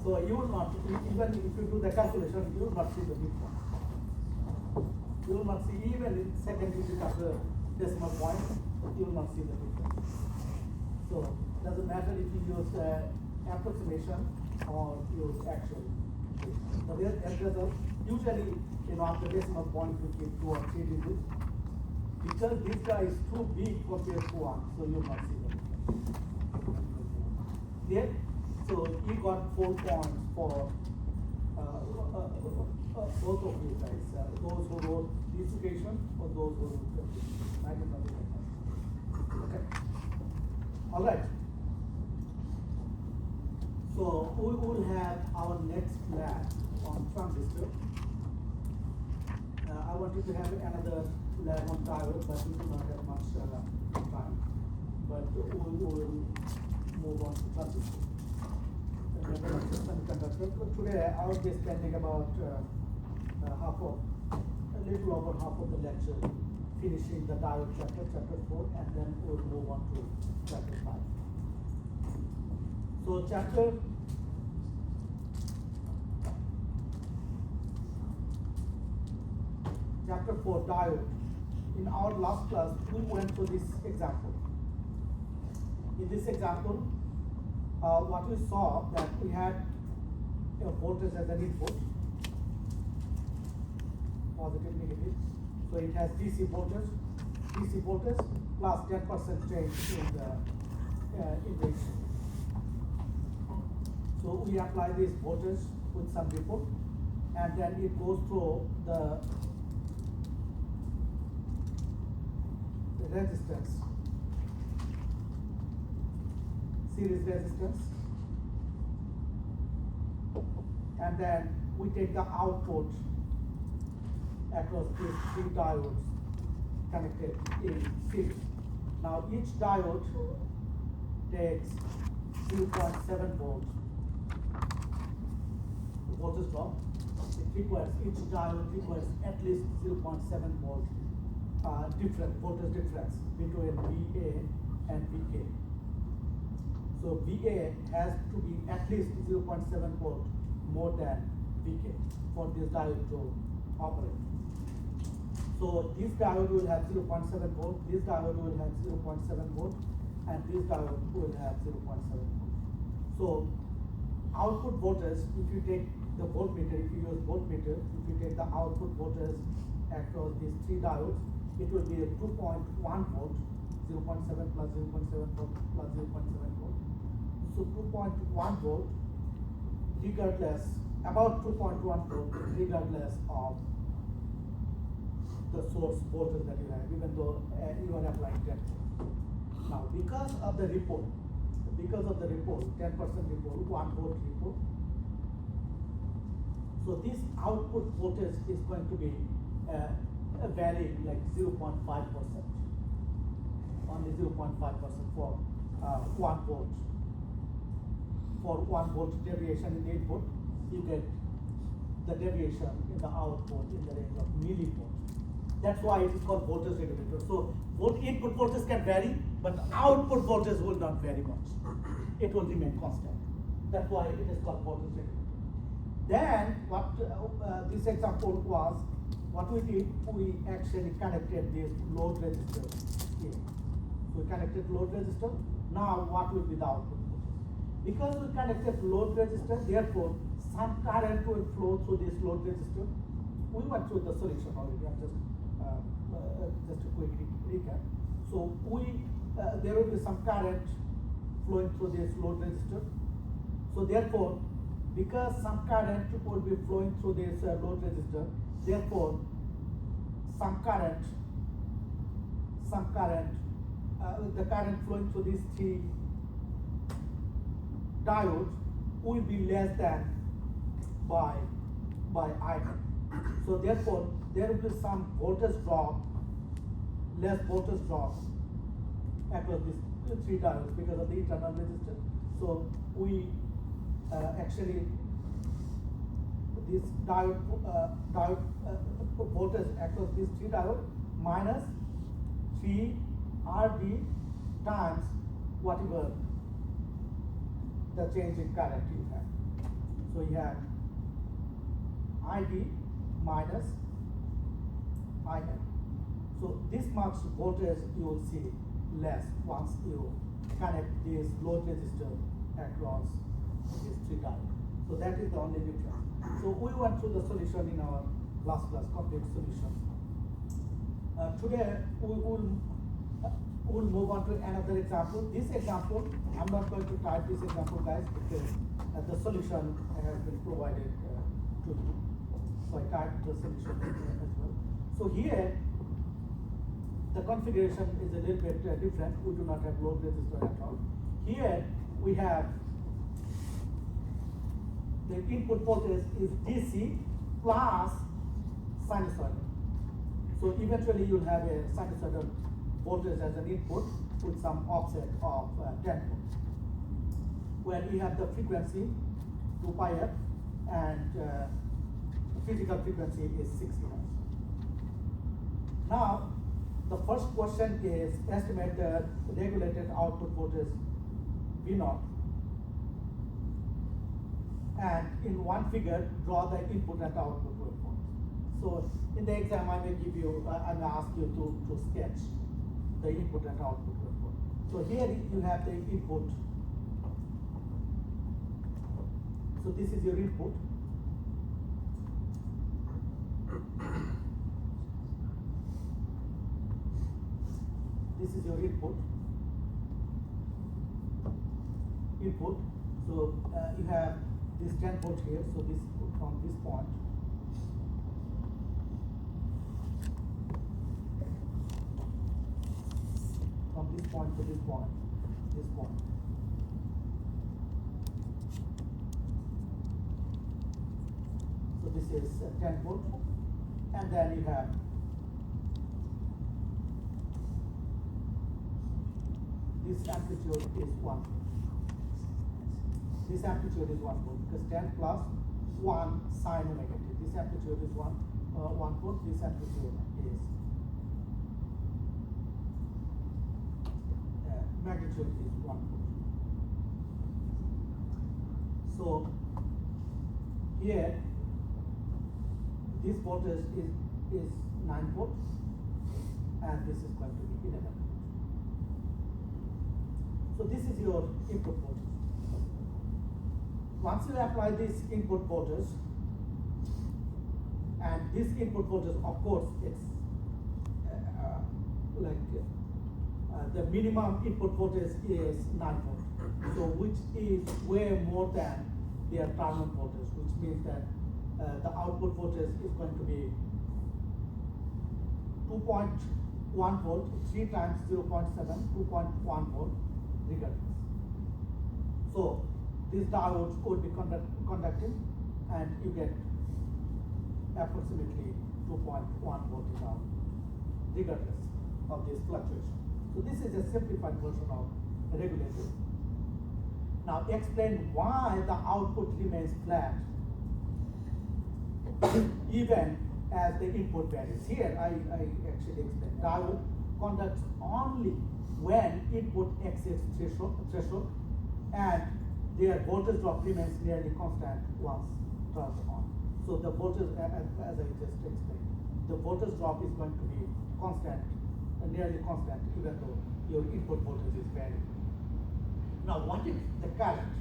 So you will not, even if you do the calculation, you will not see the difference. You will not see even in second digit after decimal point, you will not see the difference. So doesn't matter if you use approximation or use actual. The end result, usually after decimal point you keep 2 or 3 digits. Because this guy is too big compared to 1, so you will not see the difference. Yeah? So you got 4 points for both of you guys, those who wrote this equation or those who wrote the equation. Okay. All right. So we will have our next lab on transistor. I wanted to have another lab on diode, but we do not have much time. But we will move on to transistor. Semiconductor. Today I will be spending about a little over half of the lecture finishing the diode chapter 4, and then we'll move on to chapter 5. So chapter 4 diode. In our last class, we went through this example. In this example, what we saw that we had a voltage as an input, positive, negative. So it has DC voltage plus 10% change in the issue. So we apply this voltage with some ripple, and then it goes through the resistance, series resistance, and then we take the output across these 3 diodes connected in series. Now each diode takes 0.7 volts voltage drop. Each diode requires at least 0.7 volt voltage difference between VA and VK. So VA has to be at least 0.7 volt more than VK for this diode to operate. So this diode will have 0.7 volt, this diode will have 0.7 volt, and this diode will have 0.7 volt. So output voltage, if you take the voltmeter, if you use voltmeter, if you take the output voltage across these 3 diodes, it will be a 2.1 volt, 0.7 plus 0.7 volt plus 0.7 volt. So 2.1 volt, regardless, about 2.1 volt, regardless of the source voltage that you have, even though you are applying 10 volt. Now, because of the ripple, 10% ripple, 1 volt ripple, so this output voltage is going to be varying like 0.5%, only 0.5% for 1 volt. For 1 volt deviation in input, you get the deviation in the output in the range of millivolts. That's why it is called voltage regulator. So input voltage can vary, but output voltage will not vary much. It will remain constant. That's why it is called voltage regulator. Then what this example was, what we did, we actually connected this load resistor here. So we connected load resistor. Now what will be the output voltage? Because we connected load resistor, therefore some current will flow through this load resistor. We went through the solution already. I'm just a quick recap. So there will be some current flowing through this load resistor. So therefore, because some current will be flowing through this load resistor, therefore the current flowing through these 3 diodes will be less than by I. So therefore, there will be some voltage drop, less voltage drop across these 3 diodes because of the internal resistance. So we actually this diode voltage across these 3 diodes minus 3 RD times whatever the change in current you have. So you have ID minus IM. So this much voltage you will see less once you connect this load resistor across these three diodes. So that is the only difference. So we went through the solution in our last class, complete solution. Today we'll move on to another example. This example, I'm not going to type this example, guys, because the solution has been provided to you. So I typed the solution as well. So here, the configuration is a little bit different. We do not have load resistor at all. Here we have the input voltage is DC plus sinusoidal. So eventually you'll have a sinusoidal voltage as an input with some offset of 10 volts. Where we have the frequency 2 pi f and physical frequency is 60 Hz. Now, the first question is estimate the regulated output voltage V0, and in one figure draw the input and output waveform. So in the exam I may give you, I may ask you to sketch the input and output waveform. So here you have the input. So this is your input. This is your input. So you have this 10 volt here. So this from this point. From this point to this point. This point. So this is 10 volt, and then you have this amplitude is 1. This amplitude is 1 volt because 10 plus 1 sine omega t. This amplitude is 1 volt. This amplitude is magnitude is 1 volt. So here this voltage is 9 volt, and this is going to be 11 volt. So this is your input voltage. Once you apply this input voltage, and this input voltage, of course, it's the minimum input voltage is 9 volt, so which is way more than their terminal voltage, which means that the output voltage is going to be 2.1 volt, 3 times 0.7, 2.1 volt, regardless. So these diodes would be conducting, and you get approximately 2.1 volt is out, regardless of this fluctuation. So this is a simplified version of a regulator. Now explain why the output remains flat even as the input varies. Here I actually explain. Diode conducts only when input exceeds threshold and their voltage drop remains nearly constant once turned on. So the voltage, as I just explained, the voltage drop is going to be constant, nearly constant, even though your input voltage is varying. Now, what is the current?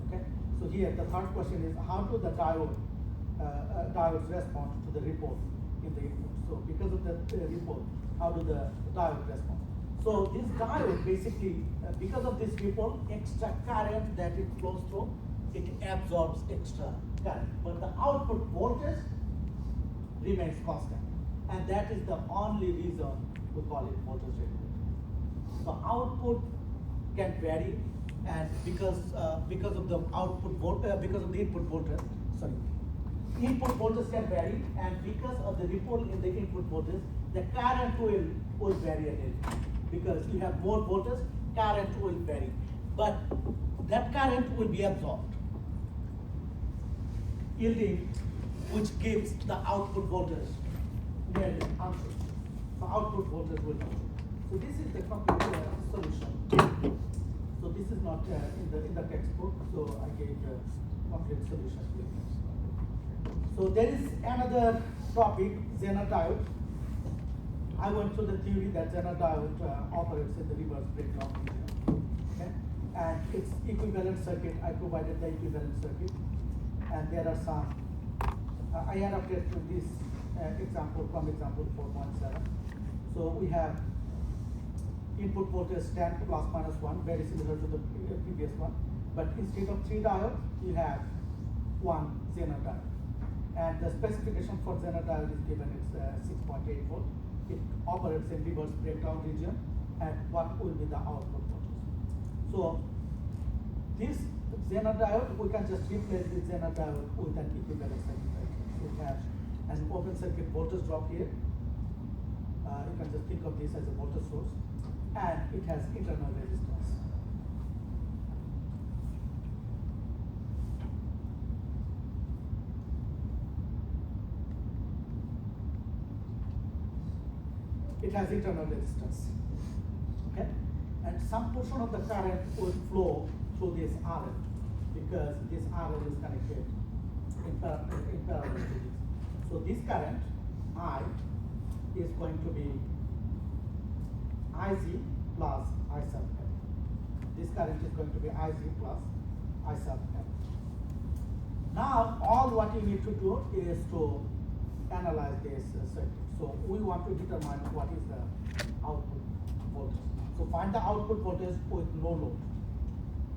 Okay. So here the third question is, how do the diodes respond to the ripple in the input? So because of the ripple, how do the diode respond? So this diode basically, because of this ripple, extra current that it flows through, it absorbs extra current. But the output voltage remains constant. And that is the only reason we call it voltage regulator. So output can vary, and because of the output because of the input voltage, input voltage can vary, and because of the ripple in the input voltage, the current will vary a little. Because you have more voltage, current will vary, but that current will be absorbed, yielding, which gives the output voltage nearly unchanged. So output voltage will not change. So this is the complete solution. So this is not in the textbook, so I gave the complete solution here. So there is another topic, Zener diode. I went through the theory that Zener diode operates in the reverse breakdown region. Okay? And its equivalent circuit, I provided the equivalent circuit. And there are some, I adapted to this example from example 4.7. So we have input voltage 10 plus minus 1, very similar to the previous one. But instead of 3 diodes, you have 1 Zener diode. And the specification for Zener diode is given, it's 6.8 volt. It operates in reverse breakdown region, and what will be the output voltage. So this Zener diode, we can just replace this Zener diode with an equivalent circuit. Right? We have an open circuit voltage drop here. You can just think of this as a voltage source, and it has internal resistance. It has internal resistance, okay? And some portion of the current will flow through this RL, because this RL is connected in parallel to this. So this current, I, is going to be IZ plus I sub L. This current is going to be IZ plus I sub L. Now, all what you need to do is to analyze this circuit. So we want to determine what is the output voltage. So find the output voltage with no load,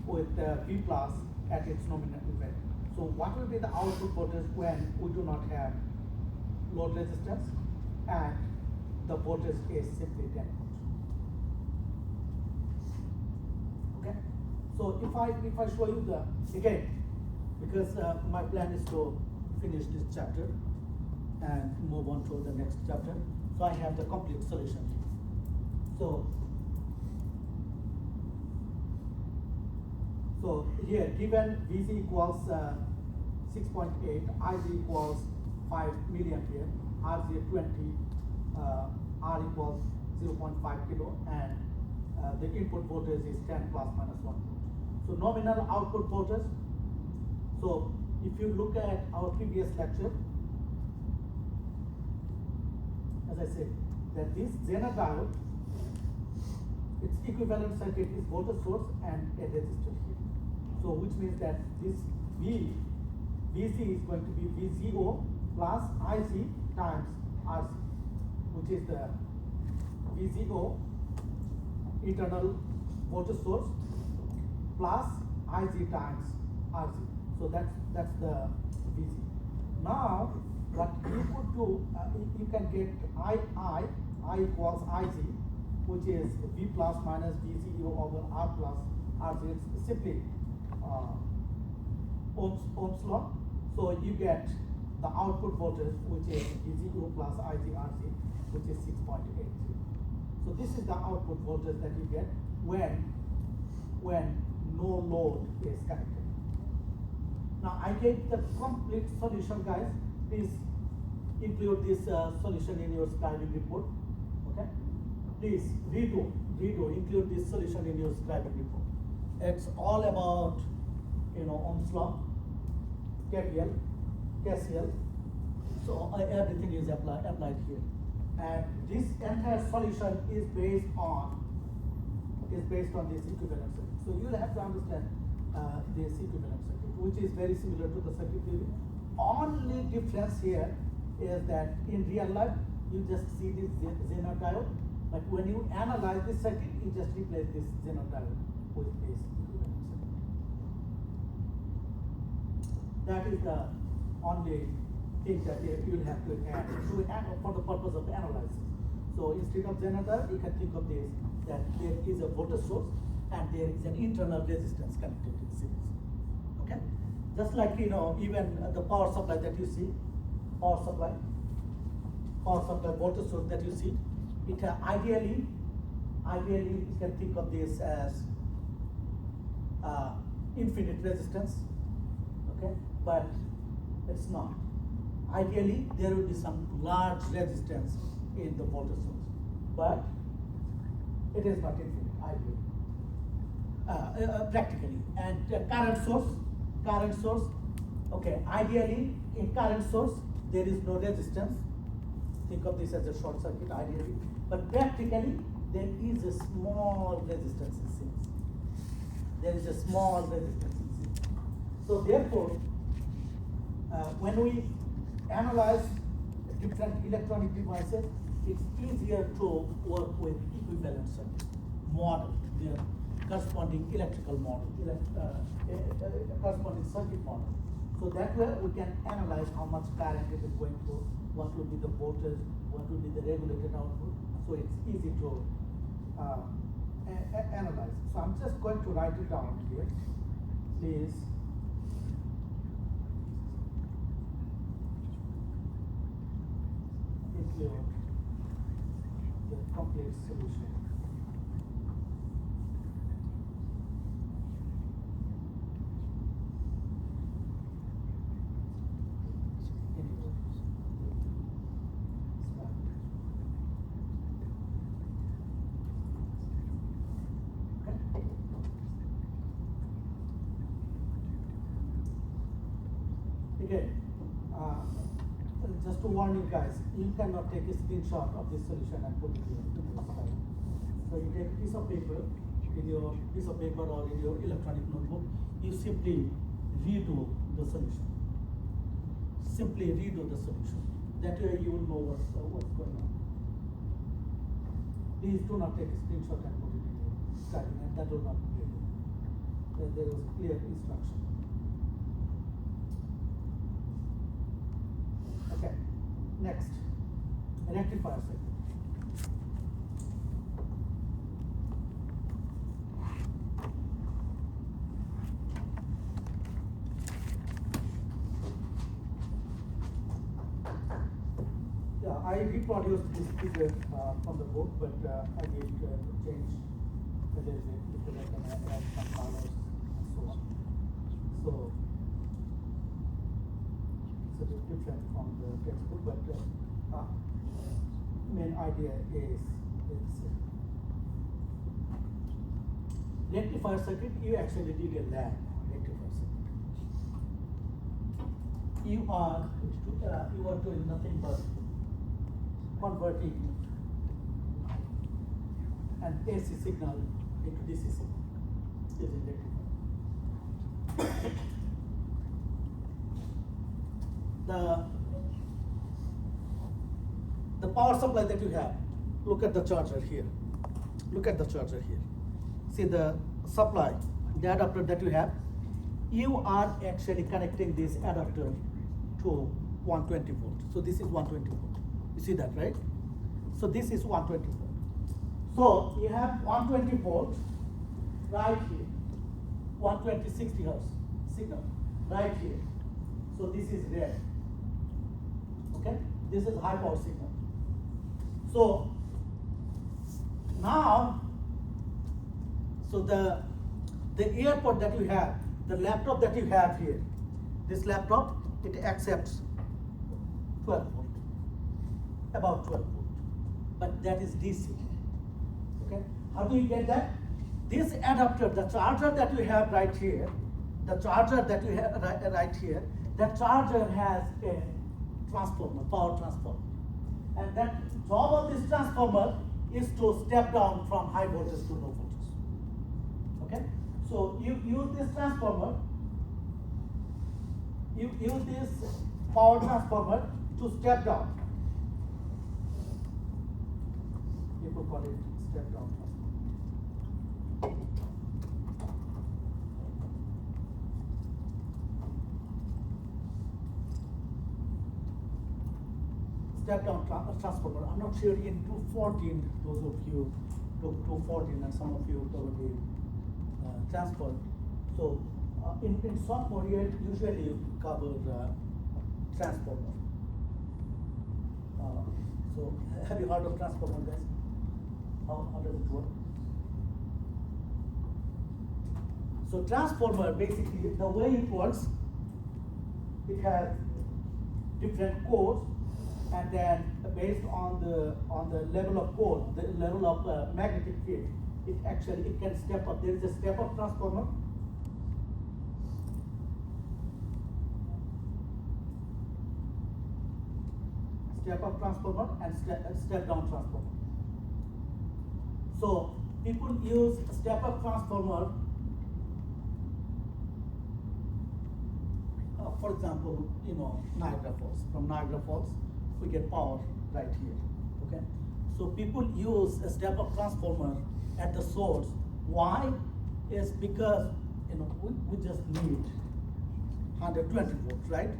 with V plus at its nominal value. So what will be the output voltage when we do not have load resistance and the voltage is simply 10 volts? Okay. So if I show you the, again, because my plan is to finish this chapter and move on to the next chapter. So I have the complete solution. So here, given Vc equals 6.8, Iz equals 5 milliampere, Rz 20, R equals 0.5 kilo, and the input voltage is 10 plus minus 1 volt. So nominal output voltage. So if you look at our previous lecture, as I said, that this Zener diode, its equivalent circuit is voltage source and a resistor here. So which means that this Vc is going to be Vco plus Ic times Rc, which is the Vco internal voltage source plus Ic times Rc. So that's the Vc. Now what you could do, you can get I equals Iz, which is V plus minus Vco over R plus Rz. It's simply Ohm's law. So you get the output voltage, which is Vco plus Iz Rc, which is 6.83. So this is the output voltage that you get when no load is connected. Now I gave the complete solution, guys. Please include this solution in your scribing report. Okay? Please redo, include this solution in your scribing report. It's all about, Ohm's law, KVL, KCL. So everything is applied here. And this entire solution is based on this equivalent circuit. So you'll have to understand this equivalent circuit, which is very similar to the circuit theory. Only difference here is that in real life you just see this Zener diode, but when you analyze this circuit, you just replace this Zener diode with this equivalent circuit. That is the only thing that you'll have to add for the purpose of analysis. So instead of Zener diode, you can think of this, that there is a voltage source and there is an internal resistance connected in series. Okay? Just like, even the power supply that you see, power supply voltage source that you see, it ideally you can think of this as infinite resistance, okay? But it's not. Ideally, there will be some large resistance in the voltage source, but it is not infinite, ideally. practically. And current source, okay, ideally in current source there is no resistance. Think of this as a short circuit ideally, but practically there is a small resistance in series. There is a small resistance in series. So therefore, when we analyze different electronic devices, it's easier to work with equivalent circuit model, their corresponding electrical model, corresponding circuit model. So that way we can analyze how much current it is going through, what will be the voltage, what will be the regulated output. So it's easy to analyze. So I'm just going to write it down here. Please include the complete solution. Again, just to warn you guys, you cannot take a screenshot of this solution and put it in your slide. So you take a piece of paper or in your electronic notebook, you simply redo the solution. Simply redo the solution. That way you will know what's going on. Please do not take a screenshot and put it in your slide, and that will not be good. There is clear instruction. Okay, next, rectifier circuit. Yeah, I reproduced this figure from the book, but I did change a little bit because I can add some colors and so on. So it's a bit different from the textbook, but main idea is rectifier circuit. You actually did a lab on rectifier circuit. You are doing nothing but converting an AC signal into DC signal using rectifier. The power supply that you have, look at the charger here. Look at the charger here. See the supply, the adapter that you have. You are actually connecting this adapter to 120 volt. So this is 120 volt. You see that, right? So this is 120 volt. So you have 120 volt right here, 120 60 hertz signal right here. So this is red. Okay, this is high power signal. So now, so the AirPod that you have, the laptop that you have here, this laptop, it accepts 12 volt, about 12 volt, but that is DC. Okay, how do you get that? This adapter, the charger that you have right here, the charger that you have right here, that charger has a transformer, power transformer. And that job of this transformer is to step down from high voltage to low voltage. Okay? So you use this transformer, you use this power transformer to step down. People call it step down transformer. Step down transformer. I'm not sure in 214, those of you took 214 and some of you probably transferred. So in sophomore year, usually you cover transformer. So have you heard of transformer, guys? How does it work? So transformer, basically the way it works, it has different cores, and then based on the level of core, the level of magnetic field, it can step up. There is a step up transformer. Step up transformer and step down transformer. So people use step up transformer. For example, Niagara Falls. From Niagara Falls, we get power right here. Okay, so people use a step up transformer at the source. Why? Is because we just need 120 volts, right?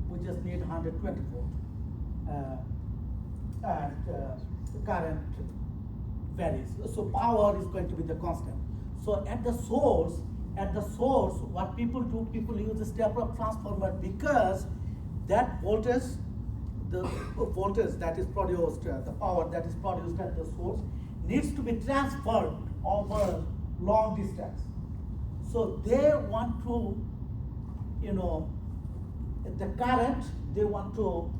We just need 120 volts. And the current varies. So power is going to be the constant. So at the source, what people do, people use a step-up transformer because that voltage, the voltage that is produced, the power that is produced at the source needs to be transferred over long distance. So they want to, the current, they want to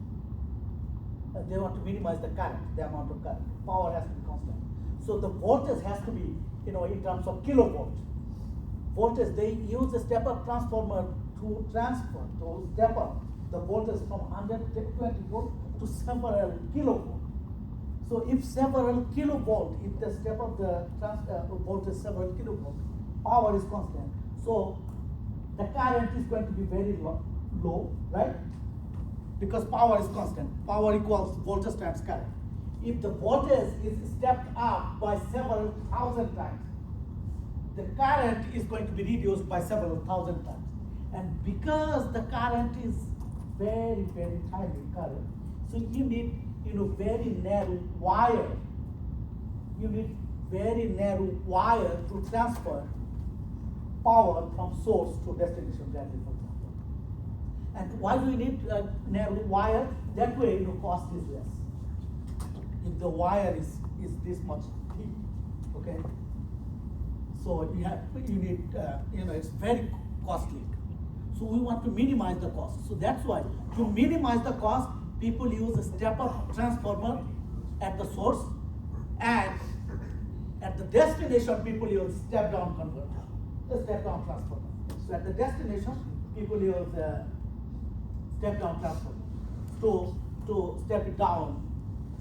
minimize the current, the amount of current. Power has to be constant. So the voltage has to be, in terms of kilovolt. Voltage, they use a step-up transformer to step up the voltage from 120 volt to several kilovolt. So if several kilovolt, if the step up the voltage several kilovolt, power is constant. So the current is going to be very low, right? Because power is constant. Power equals voltage times current. If the voltage is stepped up by several thousand times, the current is going to be reduced by several thousand times. And because the current is very, very tiny current, so you need very narrow wire. You need very narrow wire to transfer power from source to destination battery, for example. And why do we need a narrow wire? That way, cost is less. If the wire is this much thick, okay, so you need it's very costly. So we want to minimize the cost. So that's why to minimize the cost, people use a step-up transformer at the source, and at the destination, people use step-down converter, a step-down transformer. So at the destination, people use step-down transformer to step it down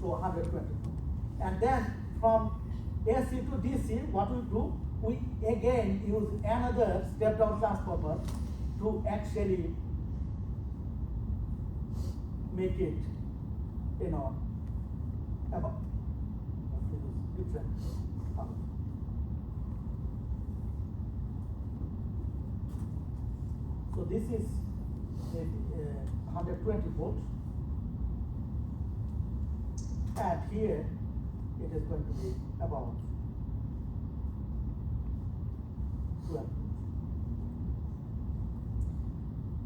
to 120. And then from AC to DC, what we do, we again use another step-down transformer to actually make it, about different. So this is 120 volts, and here it is going to be about 12.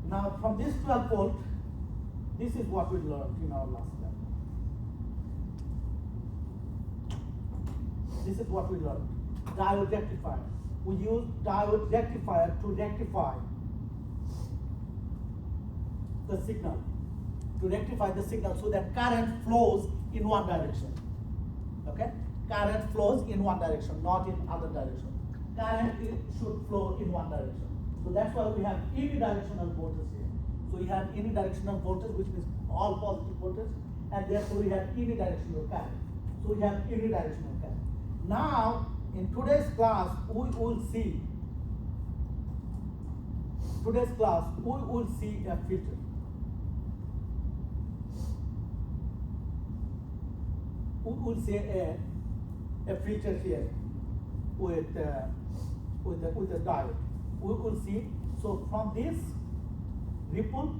Now from this 12 volt, this is what we learned in our last lab. This is what we learned. Diode rectifier. We use diode rectifier to rectify the signal. To rectify the signal so that current flows in one direction. Okay? Current flows in one direction, not in other direction. Current should flow in one direction. So that's why we have unidirectional voltage here. So we have unidirectional voltage, which means all positive voltage, and therefore we have unidirectional current. So we have unidirectional current. Now, in today's class, we will see a filter. We will see a filter here with the diode. We will see. So from this ripple,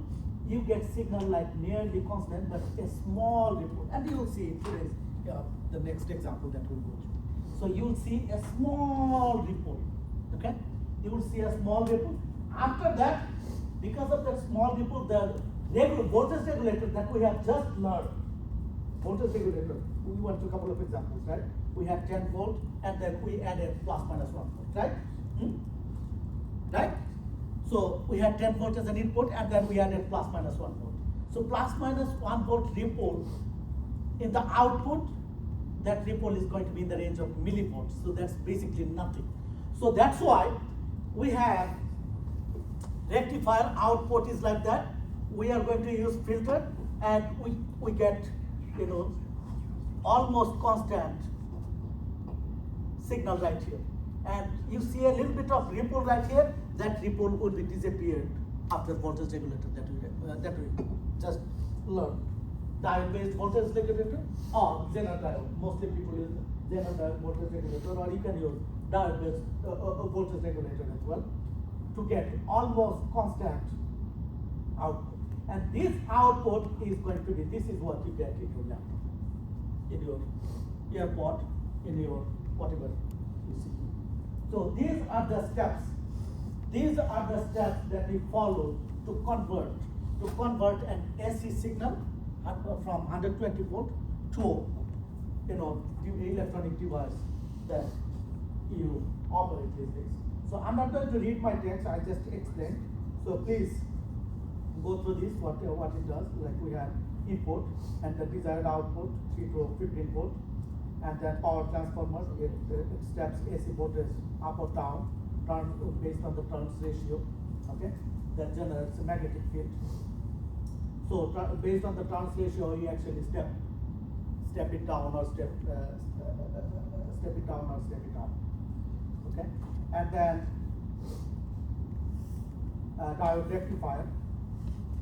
you get signal like nearly constant, but a small ripple, and you will see in today's the next example that we'll go through. So you will see a small ripple. Okay, you will see a small ripple. After that, because of that small ripple, the voltage regulator that we have just learned, voltage regulator. We went through a couple of examples, right? We had 10 volt, and then we added plus minus 1 volt, right? Right? So we had 10 volt as an input, and then we added plus minus 1 volt. So plus minus 1 volt ripple in the output that ripple is going to be in the range of millivolts. So that's basically nothing. So that's why we have rectifier output is like that. We are going to use filter, and we get, you know, almost constant signal right here. And you see a little bit of ripple right here. That ripple would be disappeared after voltage regulator that we just learned. Diode-based voltage regulator or Zener diode. Mostly people use Zener diode voltage regulator, or you can use diode-based voltage regulator as well to get almost constant output. And this output is going to be, this is what you get in your laptop, in your earpod, in your whatever you see. So these are the steps. These are the steps that we follow to convert an AC signal from 120 volt to, you know, the electronic device that you operate these days. So I'm not going to read my text, I just explained. So please go through this, what it does. Like we have input and the desired output, 3 to 15 volt, and then power transformer, it steps AC voltage up or down, turn based on the turns ratio, okay? That generates a magnetic field. So based on the turns ratio, you actually step it down or step it down or step it up, okay? And then diode rectifier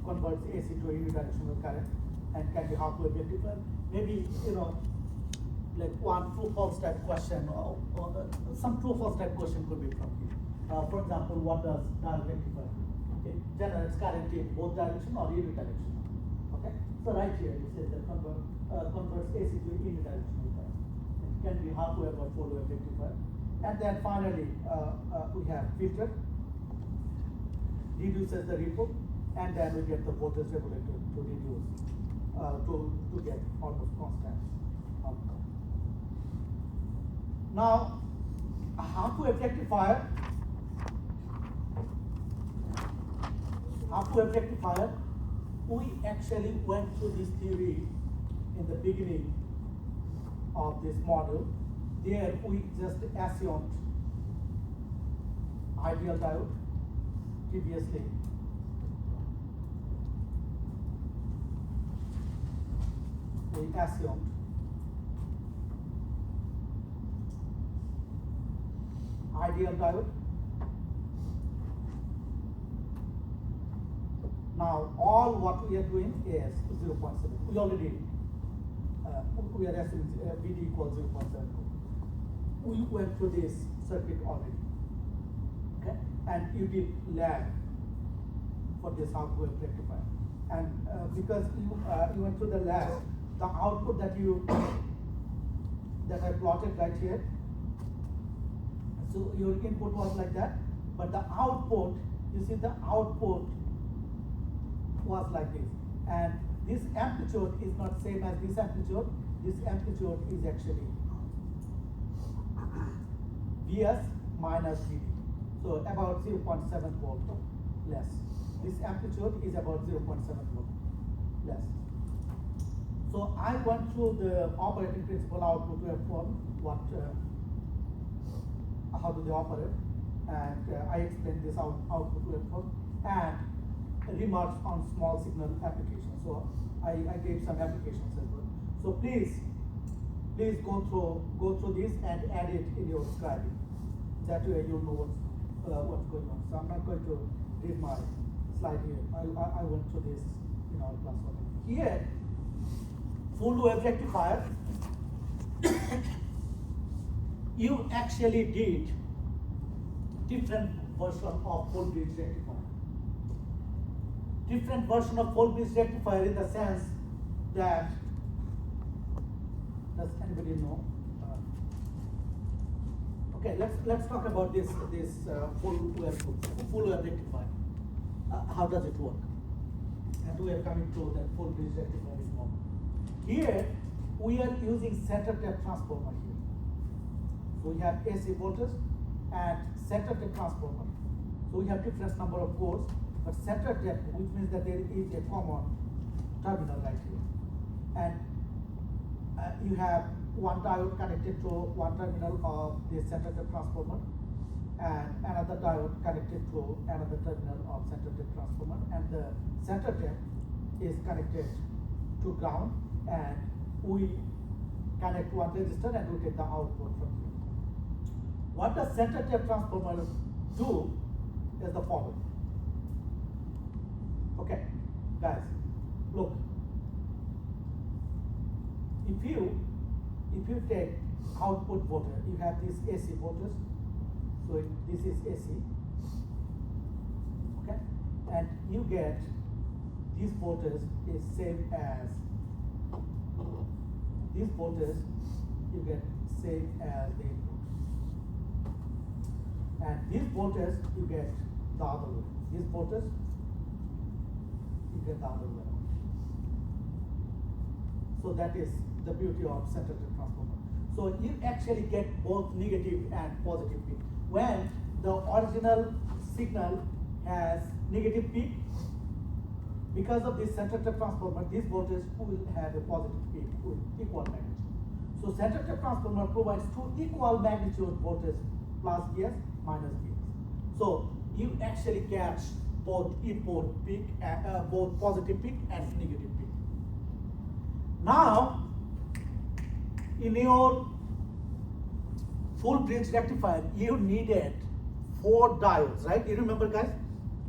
converts AC to a unidirectional current and can be half-wave rectifier. Maybe, you know, like one true-false type question or some true-false type question could be from here. For example, what does diode rectifier do? Okay, generates current in both direction or unidirection. Okay, so right here it says that converts AC to a unidirectional current. It can be half-wave or full-wave rectifier. And then finally, we have filter, reduces the ripple, and then we get the voltage regulator to reduce, to get almost constant outcome. Now, half-wave rectifier, we actually went through this theory in the beginning of this module. There we just assumed ideal diode previously. We assumed ideal diode. Now all what we are doing is 0.7. We already we are assuming VD equals 0.7. We went through this circuit already, okay? And you did lab for this half-wave rectifier, and because you went through the lab, the output that I plotted right here. So your input was like that, but the output, you see the output was like this, and this amplitude is not same as this amplitude. This amplitude is actually Vs minus Vd, so about 0.7 volt less. This amplitude is about 0.7 volt less. So I went through the operating principle output waveform, how do they operate, and I explained this output waveform and remarks on small signal applications. So I gave some applications as well. So please go through this and add it in your scribing. That way you'll know what's going on. So I'm not going to read my slide here. I went through this in our class already. Here, full wave rectifier, you actually did different version of full bridge rectifier. Different version of full bridge rectifier in the sense that, does anybody know? Okay, let's talk about this full wave rectifier. How does it work? And we are coming to that full bridge rectifier in a moment. Here we are using center tap transformer here. So we have AC voltage and center tap transformer. So we have different number of cores, but center tap, which means that there is a common terminal right here, and you have one diode connected to one terminal of the center tap transformer, and another diode connected to another terminal of center tap transformer, and the center tap is connected to ground, and we connect one resistor and we take the output from here. What the center tap transformer do is the following. Okay, guys, look. If you take output voltage, you have this AC voltage. So this is AC. Okay, and you get this voltage is same as this voltage. You get same as the input, and this voltage you get the other way. This voltage you get the other way. So that is the beauty of center tap transformer. So you actually get both negative and positive peak. When the original signal has negative peak, because of this center tap transformer, this voltage will have a positive peak with equal magnitude. So center tap transformer provides two equal magnitude voltage, plus Vs minus Vs. So you actually catch both input peak, both positive peak and negative peak. Now, in your full bridge rectifier, you needed 4 diodes, right? You remember, guys,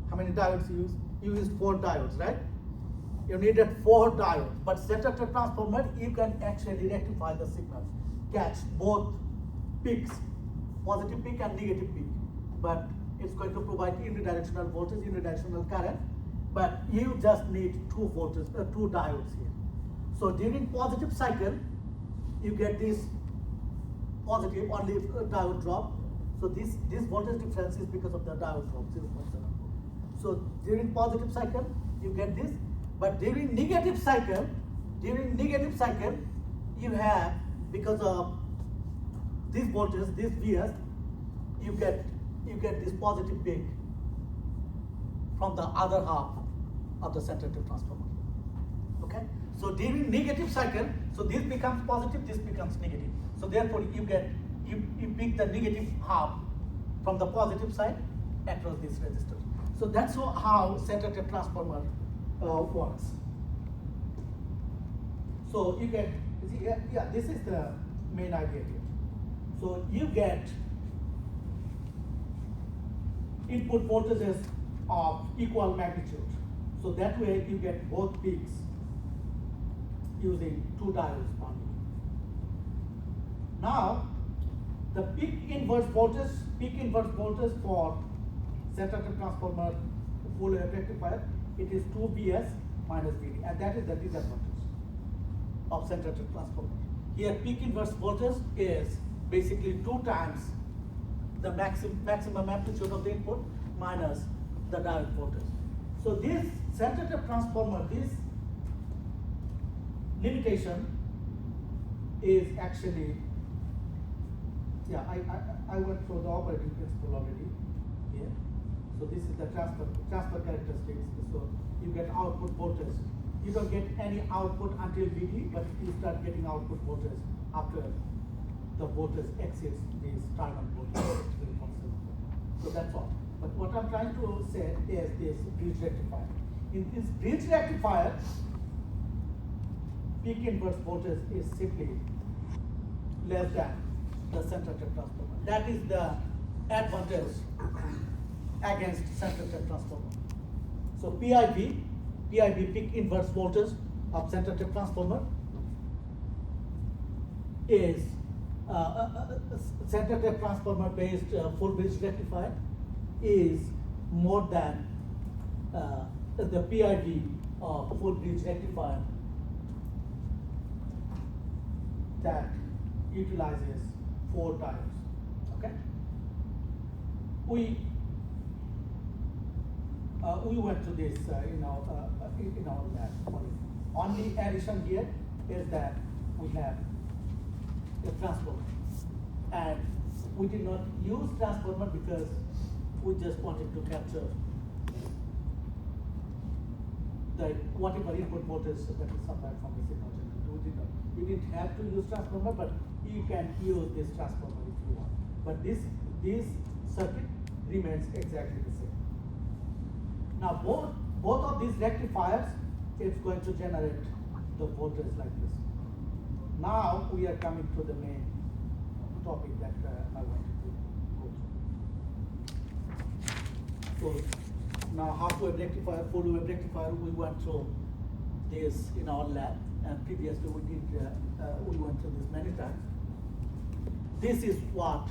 how many diodes you used? You used 4 diodes, right? You needed 4 diodes, but center tap transformer, you can actually rectify the signals, catch both peaks, positive peak and negative peak, but it's going to provide unidirectional voltage, unidirectional current, but you just need 2 diodes here. So during positive cycle, you get this positive only diode drop. So this voltage difference is because of the diode drop, 0.74. So during positive cycle, you get this, but during negative cycle, you have, because of this voltage, this Vs, you get this positive peak from the other half of the center tap transformer. Okay? So during negative cycle, so this becomes positive, this becomes negative. So therefore you pick the negative half from the positive side across this resistor. So that's how center tap transformer works. So you get, this is the main idea here. So you get input voltages of equal magnitude. So that way you get both peaks using 2 diodes only. Now, the peak inverse voltage for center tap transformer full wave rectifier, it is 2 Vs minus Vd, and that is the disadvantage of center tap transformer. Here, peak inverse voltage is basically 2 times the maximum amplitude of the input minus the diode voltage. So this center tap transformer, this limitation is actually, I went through the operating principle already here. So this is the transfer characteristics. So you get output voltage. You don't get any output until Vd, but you start getting output voltage after the voltage exceeds this terminal voltage. So that's all. But what I'm trying to say is this bridge rectifier. In this bridge rectifier, peak inverse voltage is simply less than the center tap transformer. That is the advantage against center tap transformer. So PIV peak inverse voltage of center tap transformer is center tap transformer based full bridge rectifier is more than the PIV of full bridge rectifier that utilizes 4 diodes. Okay, we went to this in our lab. Only addition here is that we have a transformer, and we did not use transformer because we just wanted to capture the whatever input voltage that is supplied from the signal generator. We did not You didn't have to use transformer, but you can use this transformer if you want. But this circuit remains exactly the same. Now both of these rectifiers, it's going to generate the voltage like this. Now we are coming to the main topic that I wanted to go through. So now half-wave rectifier, full-wave rectifier, we went through this in our lab, and previously we went through this many times. This is what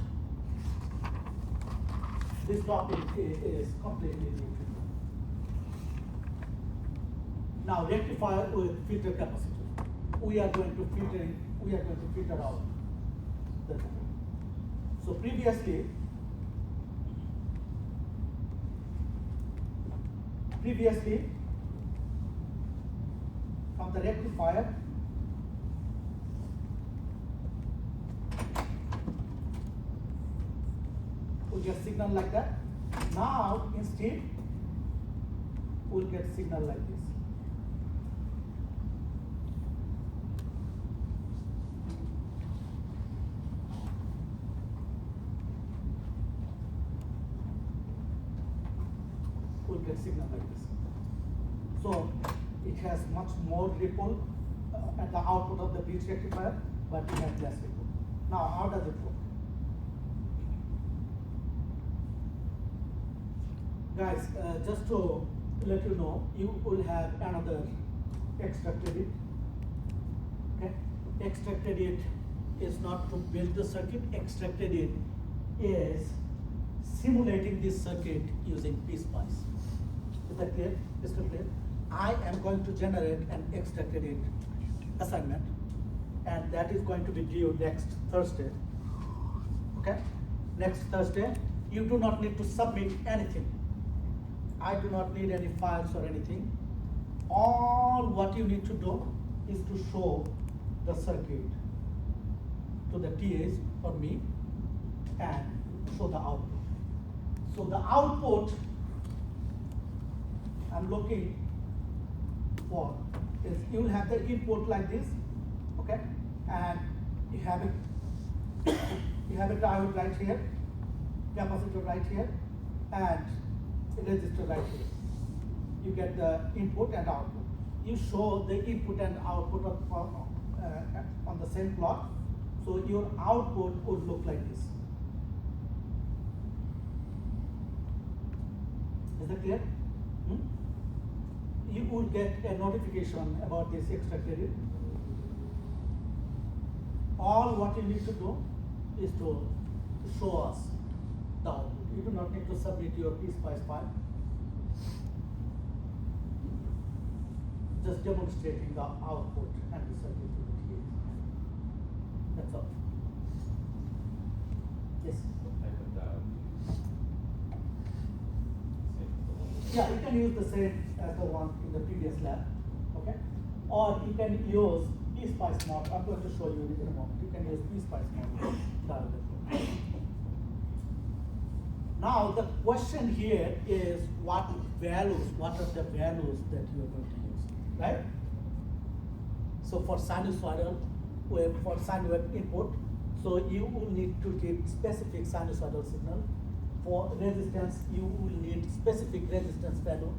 this topic is completely new. Now rectifier with filter capacitor. We are going to filter out the two. So previously from the rectifier, we get signal like that. Now instead we'll get signal like this. We'll get signal like this. So it has much more ripple at the output of the bridge rectifier, but it has less ripple. Now how does it work? Guys, just to let you know, you will have another extracted it. Okay? Extracted it is not to build the circuit. Extracted it is simulating this circuit using PSpice. Is that clear? Is that clear? I am going to generate an extracted it assignment, and that is going to be due next Thursday. Okay? Next Thursday. You do not need to submit anything. I do not need any files or anything. All what you need to do is to show the circuit to the TAs or me and show the output. So the output I'm looking for is you will have the input like this, okay, and you have it you have a diode right here, capacitor right here, and a resistor right here. You get the input and output. You show the input and output on the same plot, so your output would look like this. Is that clear? You will get a notification about this extracted. All what you need to do is to show us the output. You do not need to submit your PSpice file. Just demonstrating the output and the circuit to the TA. That's all. Yes? Yeah, you can use the same as the one in the previous lab, okay? Or you can use PSpice mod. I'm going to show you in a moment. You can use PSpice mod. Now the question here is what are the values that you are going to use, right? So for sinusoidal wave, for sine wave input, so you will need to give specific sinusoidal signal. For resistance, you will need specific resistance value.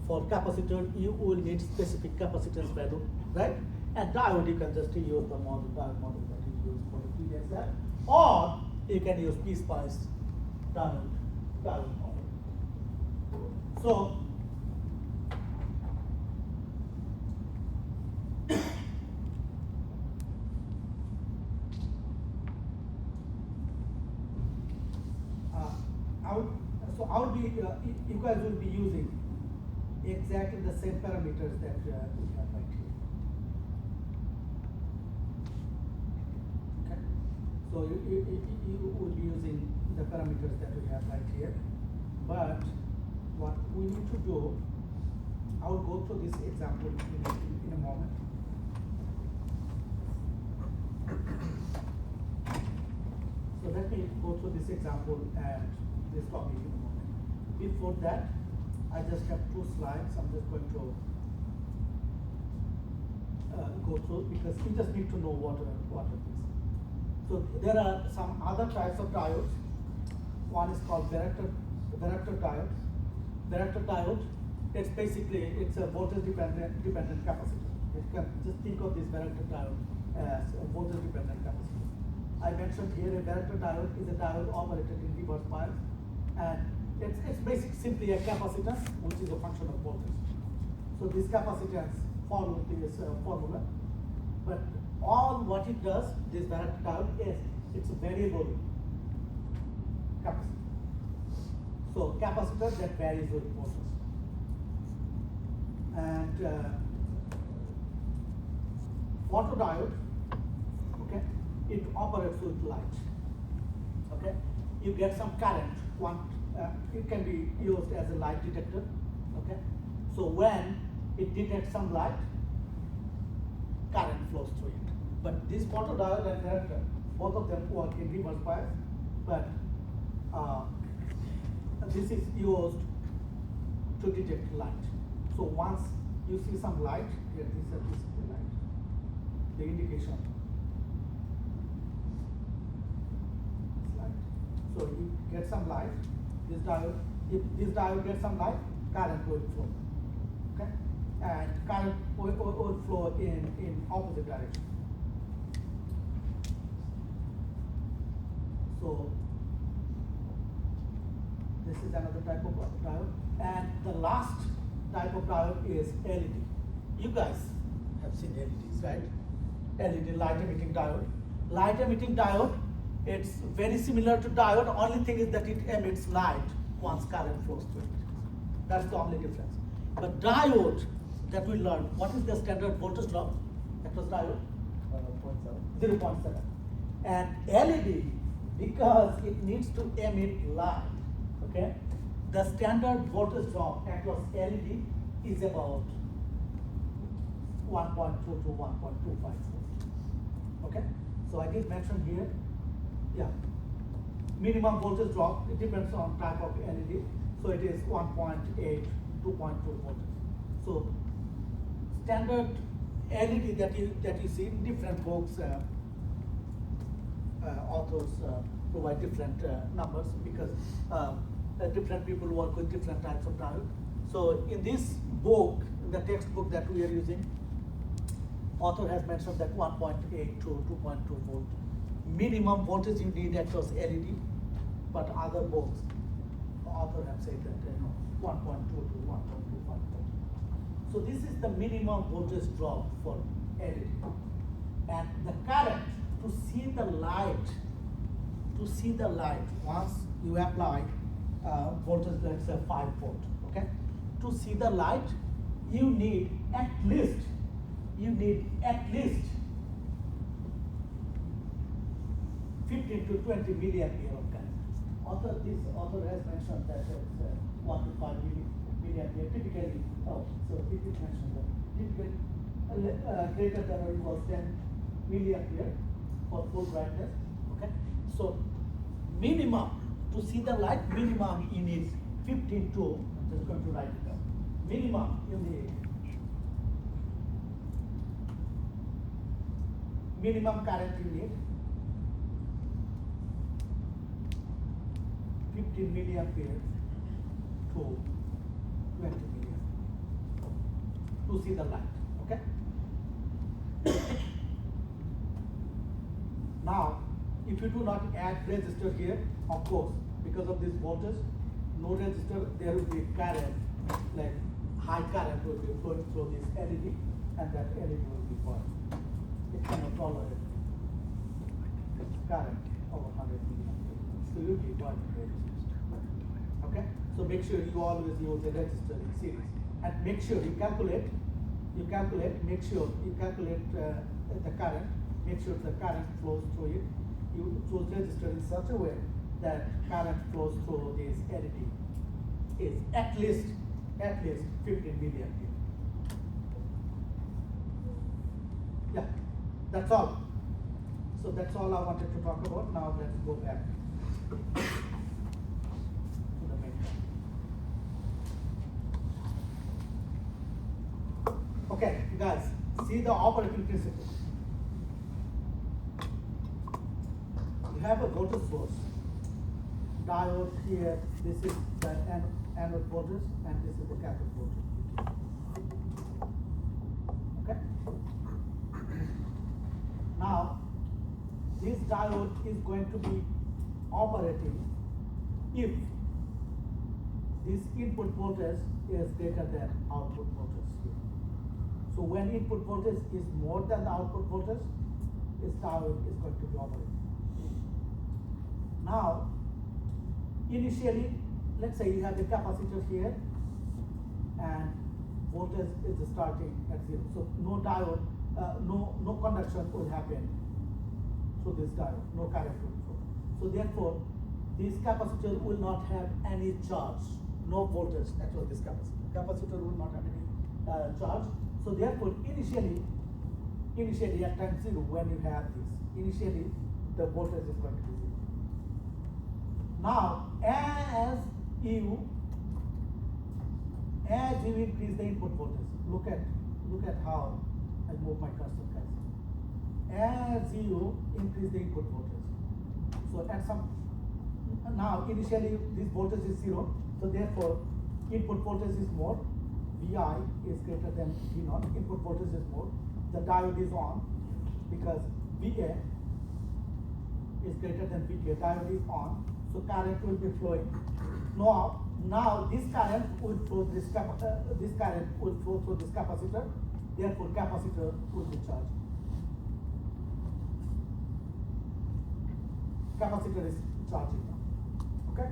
For capacitor, you will need specific capacitance value, right? And diode, you can just use the diode model that you use for the previous lab, or you can use PSpice diode model. So I would be, you guys will be using exactly the same parameters that we have right here. Okay, so you will be using the parameters that we have right here, but what we need to do, I will go through this example in a moment. So let me go through this example and this topic in a moment. Before that, I just have 2 slides. I'm just going to go through because you just need to know what it is. So there are some other types of diodes. One is called Varactor diode. Varactor diode, it's a voltage dependent capacitor. You can just think of this Varactor diode as a voltage dependent capacitor. I mentioned here a Varactor diode is a diode operated in reverse bias, and it's simply a capacitance which is a function of voltage. So this capacitance follows this formula, but all what it does, this Varactor diode, is it's a variable capacitor. So capacitor that varies with voltage. And photodiode, okay, it operates with light. Okay, you get some current. It can be used as a light detector. Okay, so when it detects some light, current flows through it. But this photodiode and varactor, both of them work in reverse bias, but this is used to detect light. So once you see some light, here this is the light, the indication. This light. So you get some light, this diode, if this diode gets some light, current will flow. Okay? And current will flow in opposite direction. So this is another type of diode. And the last type of diode is LED. You guys have seen LEDs, right? LED, light emitting diode. Light emitting diode, it's very similar to diode. Only thing is that it emits light once current flows through it. That's the only difference. But diode that we learned, what is the standard voltage drop across diode? 0.7. And LED, because it needs to emit light, okay, the standard voltage drop across LED is about 1.2 to 1.25 volts. Okay, so I did mention here, yeah, minimum voltage drop, it depends on type of LED, so it is 1.8, 2.2 volts. So standard LED that you see in different books, authors provide different numbers because different people work with different types of diode. So in this book, in the textbook that we are using, author has mentioned that 1.8 to 2.2 volt minimum voltage you need across LED, but other books, the author have said that 1.2 to 1.25 volt. So this is the minimum voltage drop for LED. And the current, to see the light, once you apply voltage, let's say 5 volt, okay? To see the light, you need at least 15 to 20 milliampere of current. This author has mentioned that it's 1 to 5 milliampere typically. So it is mentioned that typically greater than or equal 10 milliampere for full brightness. Okay, so minimum to see the light, minimum you need 15 to. I'm just going to write it down. Minimum you need. Minimum current you need 15 milliampere to 20 milliampere to see the light. Okay. Now, if you do not add resistor here, of course, because of this voltage, no resistor, there will be current, like high current will be flowing through this LED, and that LED will be burning. It cannot tolerate current over 100 milliampere. So you will be burning resistors. Okay? So make sure you always use a resistor in series. And make sure you calculate the current, make sure the current flows through it. You choose resistor in such a way that current flows through this LED is at least 15 milliampere. Yeah, that's all. So that's all I wanted to talk about. Now let's go back to the main topic. Okay, guys, See the operating principle. You have a voltage source, diode here, this is the anode voltage, and this is the cathode voltage. Okay? Now, this diode is going to be operating if this input voltage is greater than output voltage here. So when input voltage is more than the output voltage, this diode is going to be operating. Now, initially, let's say you have the capacitor here, and voltage is starting at 0. So no diode, no conduction will happen through this diode, no current will flow. So therefore, this capacitor will not have any charge, no voltage actually this capacitor. Capacitor will not have any charge. So therefore, initially at time 0, when you have this, initially the voltage is going to be 0. Now, as you increase the input voltage, look at how I move my cursor, guys. As you increase the input voltage, so at some now initially this voltage is 0, so therefore input voltage is more, Vi is greater than V0, input voltage is more, the diode is on because Va is greater than Vk, diode is on, so current will be flowing. Now this current will flow this current will flow through this capacitor, therefore capacitor will be charged. Capacitor is charging now. Okay?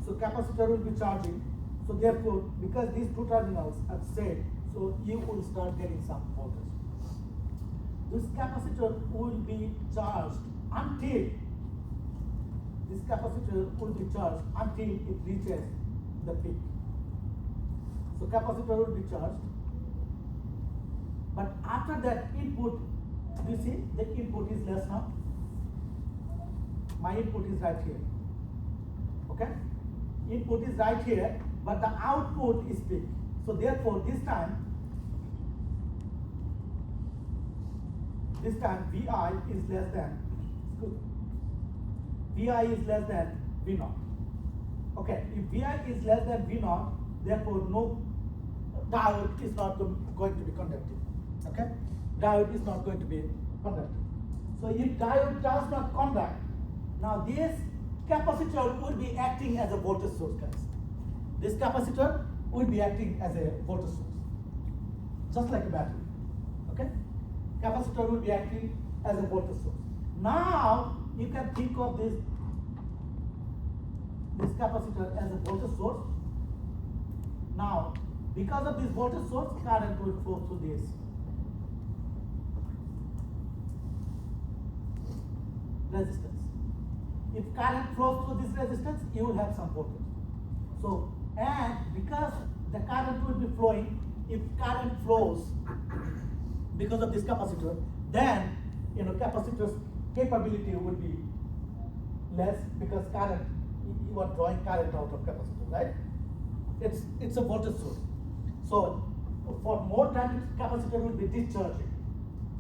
So capacitor will be charging. So therefore, because these two terminals are said, so you will start getting some voltage. This capacitor will be charged until it reaches the peak. So capacitor will be charged, but after that input, you see the input is less now. My input is right here. Okay? Input is right here, but the output is big. So therefore, this time Vi is less than V0. Okay, if Vi is less than V0, therefore no diode is not going to be conductive. Okay, diode is not going to be conductive. So if diode does not conduct, now this capacitor will be acting as a voltage source, guys. This capacitor will be acting as a voltage source, just like a battery. Okay, capacitor will be acting as a voltage source. Now you can think of this capacitor as a voltage source. Now, because of this voltage source, current will flow through this. Resistance. If current flows through this resistance, you will have some voltage. So, and because the current will be flowing, if current flows because of this capacitor, then capacitor's capability will be less because current, you are drawing current out of capacitor, right? It's a voltage source. So for more time, capacitor will be discharging.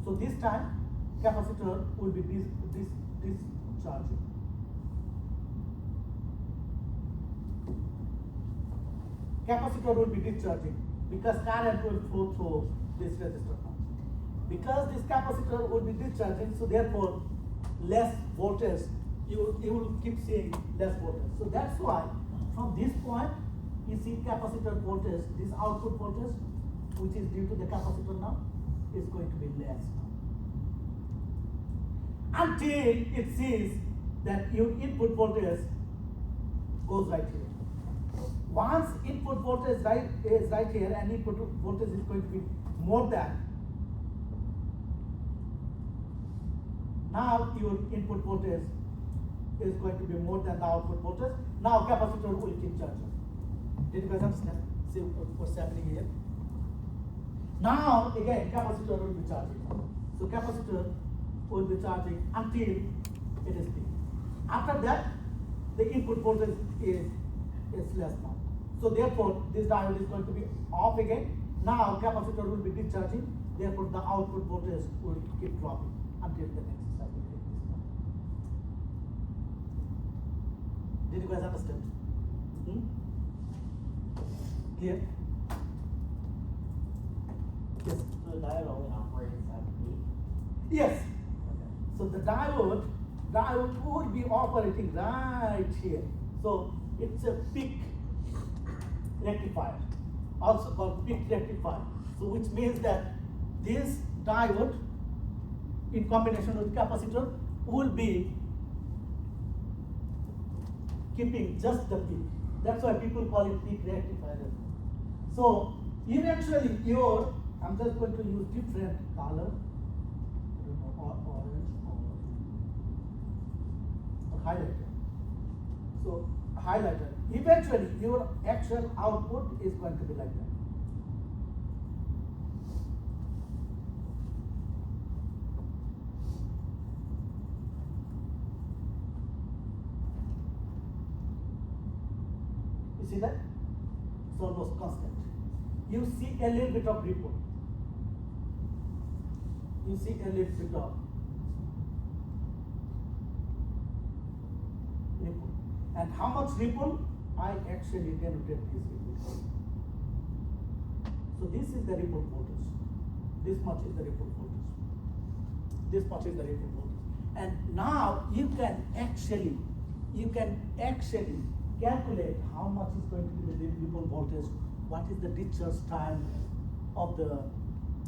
So this time, capacitor will be discharging. Capacitor will be discharging because current will flow through this resistor now. Because this capacitor will be discharging, so therefore less voltage, you will keep seeing less voltage. So that's why from this point you see capacitor voltage, this output voltage, which is due to the capacitor now, is going to be less now. Until it sees that your input voltage goes right here. Once input voltage is right here and input voltage is going to be more than, now your input voltage is going to be more than the output voltage. Now capacitor will keep charging. Did you guys understand? See what's happening here? Now again capacitor will be charging. So capacitor will be charging until it is peak. After that, the input voltage is less now. So therefore, this diode is going to be off again. Now capacitor will be discharging. Therefore, the output voltage will keep dropping until the next cycle. Did you guys understand? Clear? Yes. So the diode only operates at peak? Yes. Okay. So the diode would be operating right here. So it's a peak rectifier, also called peak rectifier. So which means that this diode in combination with capacitor will be keeping just the peak. That's why people call it peak rectifier. So eventually I'm just going to use different color, I don't know, orange or highlighter. So highlighter. Eventually your actual output is going to be like that. You see that? It's almost constant. You see a little bit of ripple. You see a little bit of ripple. And how much ripple? I actually denoted this ripple. So this is the ripple voltage. This much is the ripple voltage. This much is the ripple voltage. And now you can actually calculate how much is going to be the ripple voltage, what is the discharge time of the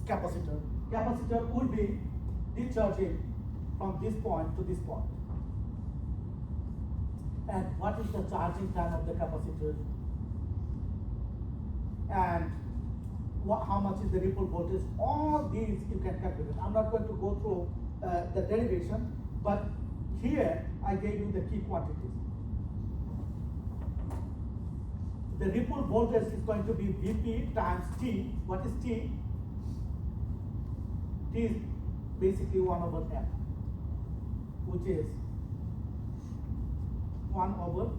capacitor. Capacitor will be discharging from this point to this point. And what is the charging time of the capacitor? And how much is the ripple voltage? All these you can calculate. I'm not going to go through the derivation, but here I gave you the key quantities. The ripple voltage is going to be Vp times T. What is T? T is basically 1 over F, which is 1 over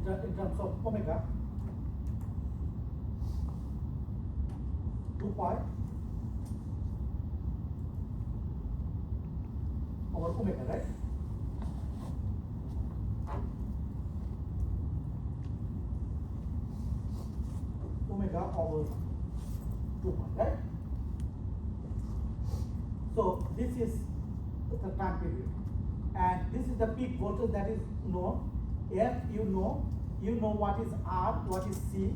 in terms of omega, 2 pi over omega, right? Omega over 2 pi, right? So this is the time period, and this is the peak voltage that is known. F you know what is R, what is C.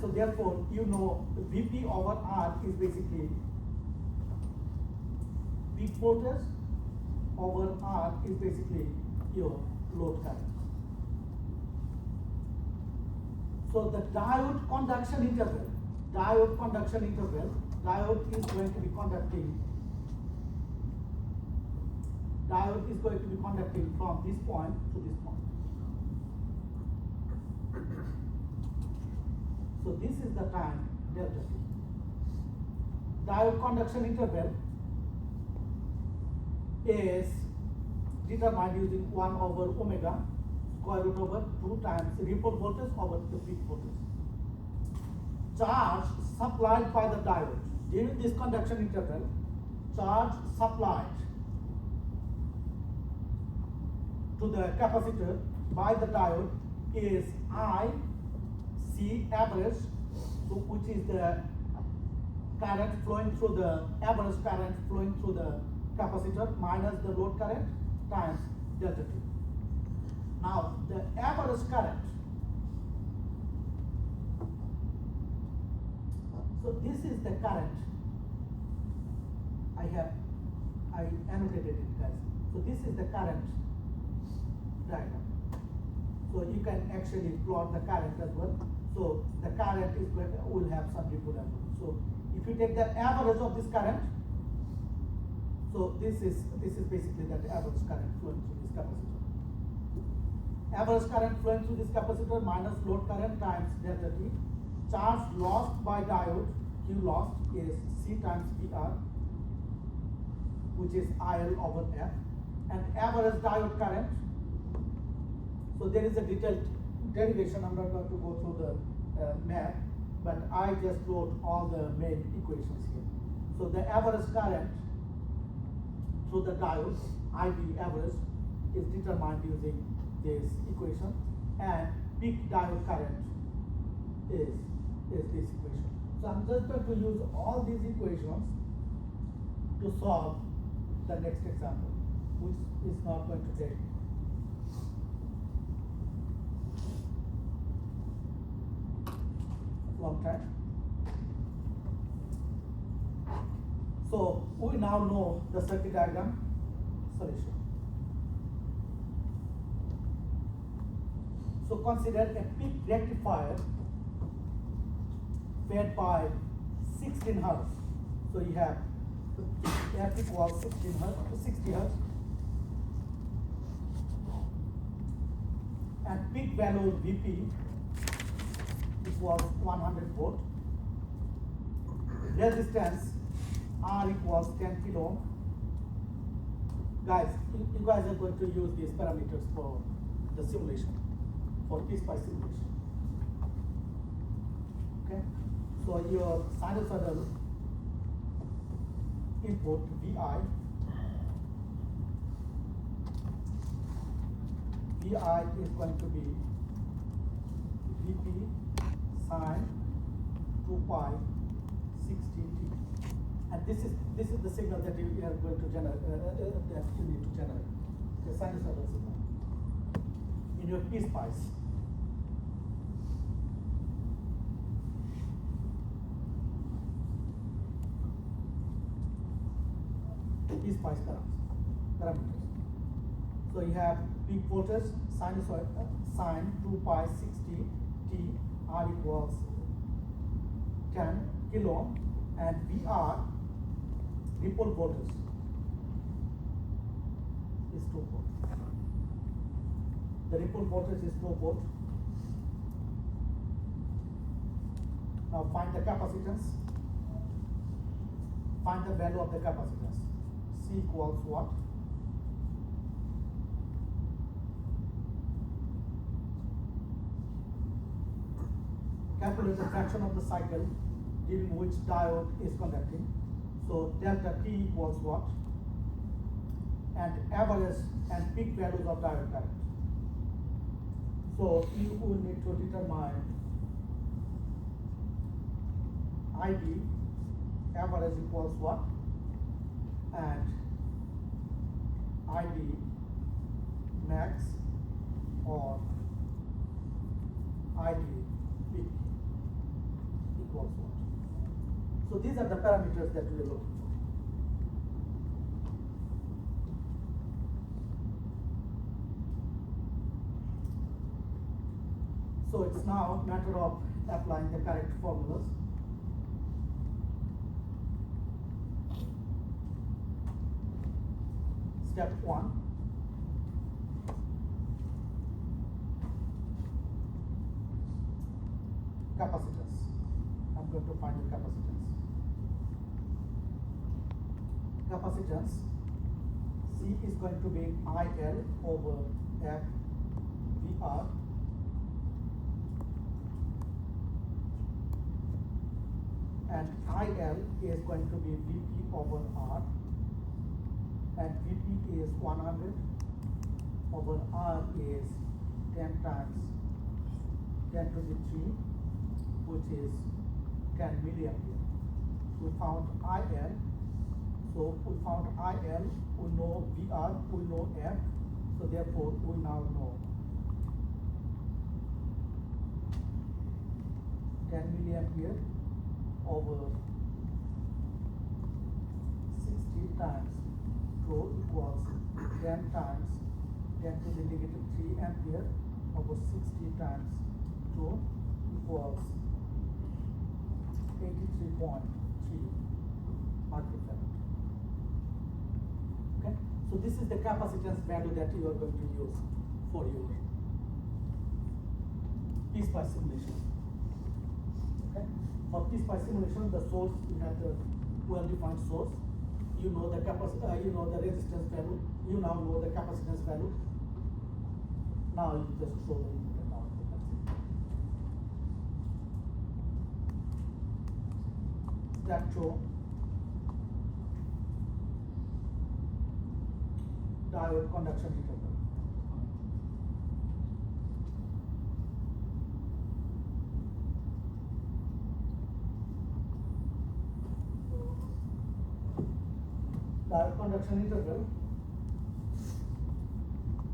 So therefore you know Vp over R is basically peak voltage over R is basically your load current. So the diode conduction interval is going to be conducting. Diode is going to be conducting from this point to this point. So this is the time delta T. Diode conduction interval is determined using 1 over omega square root over 2 times ripple voltage over the peak voltage. Charge supplied by the diode during this conduction interval, charge supplied to the capacitor by the diode is I C average, so which is the current flowing through the average current flowing through the capacitor minus the load current times delta T. Now the average current, so this is the current. I annotated it, guys. So this is the current diagram. So you can actually plot the current as well. So the current is will have some ripple as well. So if you take the average of this current, so this is basically the average current flowing through this capacitor. Average current flowing through this capacitor minus load current times delta T. Charge lost by diode, Q lost, is C times PR, which is IL over F. And average diode current So there is a detailed derivation. I'm not going to go through the math, but I just wrote all the main equations here. So the average current through the diode, IB average, is determined using this equation, and peak diode current is this equation. So I'm just going to use all these equations to solve the next example, which is not going to take long time. So we now know the circuit diagram solution. So consider a peak rectifier fed by 16 hertz. So you have F equals 16 hertz to 60 hertz, and peak value VP equals 100 volt. Resistance R equals 10 kilo ohm. Guys, you guys are going to use these parameters for the simulation, for PSpice simulation. Okay, so your sinusoidal input VI is going to be VP sine 2 pi 60t, and this is the signal that you are going to generate, that you need to generate, the sinusoidal signal in your PSpice. PSpice parameters. So you have peak voltage, sinusoid, sine 2 pi 60 t, R equals 10 kilo ohm, and VR, ripple voltage, is 2 volt. The ripple voltage is 2 volt. Now find the capacitance. Find the value of the capacitance. C equals what? Calculate the fraction of the cycle during which diode is conducting. So delta T equals what? And average and peak values of diode current. So you will need to determine IB average equals what? And IB max or IB peak equals what? So these are the parameters that we are looking for. So it's now a matter of applying the correct formulas. Step 1. Capacitance. I'm going to find the capacitance. Capacitance C is going to be IL over F VR. And IL is going to be VP over R. And VP is 100 over R is 10 times 10 to the 3, which is 10 milliampere. We found IL, so we found IL, we know VR, we know F, so therefore we now know 10 milliampere over 60 times rho equals 10 times 10 to the negative 3 ampere over 60 times rho equals 83.3 microfarad. Okay, so this is the capacitance value that you are going to use for your PSpice simulation. Okay, for PSpice simulation, the source, you have the well-defined source. You know the capacity, you know the resistance value. You now know the capacitance value. Now you just show the input and output, that's it. Step 2. Diode conduction interval. Diode conduction interval.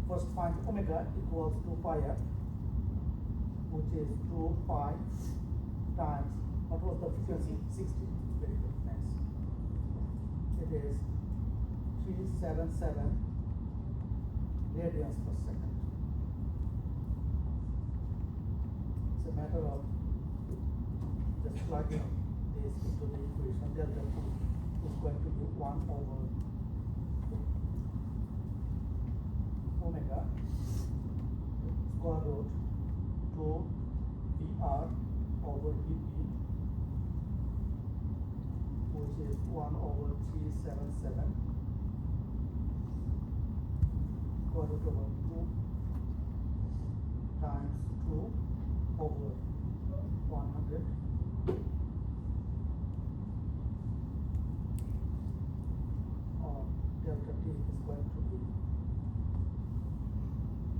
First find omega equals to pi f, which is 2 pi times, what was the frequency? 60. Very good, nice. It is 377 radians per second. It's a matter of just plugging this into the equation. Delta T is going to be 1 over omega square root 2 VR over VP, which is 1 over 377 square root over 2 times 2 over 100 or delta T is going to be.